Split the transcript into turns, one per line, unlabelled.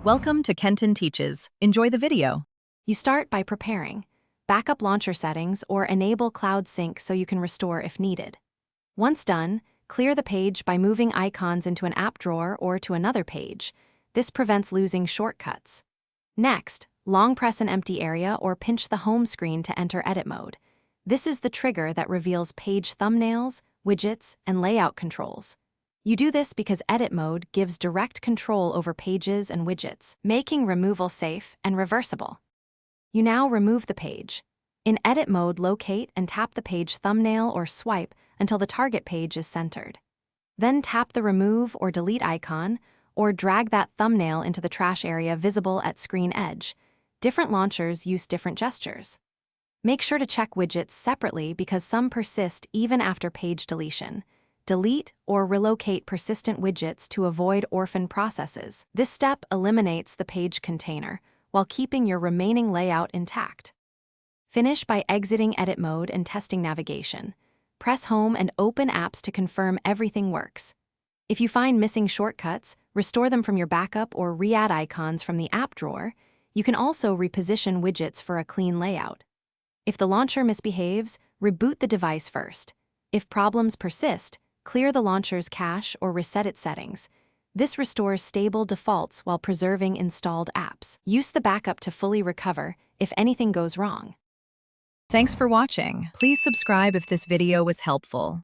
Welcome to Kenton Teaches. Enjoy the video.
You start by preparing. Backup launcher settings or enable cloud sync so you can restore if needed. Once done, clear the page by moving icons into an app drawer or to another page. This prevents losing shortcuts. Next, long press an empty area or pinch the home screen to enter edit mode. This is the trigger that reveals page thumbnails, widgets, and layout controls. You do this because edit mode gives direct control over pages and widgets, making removal safe and reversible. You now remove the page. In edit mode, locate and tap the page thumbnail or swipe until the target page is centered. Then tap the remove or delete icon or drag that thumbnail into the trash area visible at screen edge. Different launchers use different gestures. Make sure to check widgets separately because some persist even after page deletion. Delete or relocate persistent widgets to avoid orphan processes. This step eliminates the page container while keeping your remaining layout intact. Finish by exiting edit mode and testing navigation. Press home and open apps to confirm everything works. If you find missing shortcuts, restore them from your backup or re-add icons from the app drawer. You can also reposition widgets for a clean layout. If the launcher misbehaves, reboot the device first. If problems persist, clear the launcher's cache or reset its settings. This restores stable defaults while preserving installed apps. Use the backup to fully recover if anything goes wrong.
Thanks for watching. Please subscribe if this video was helpful.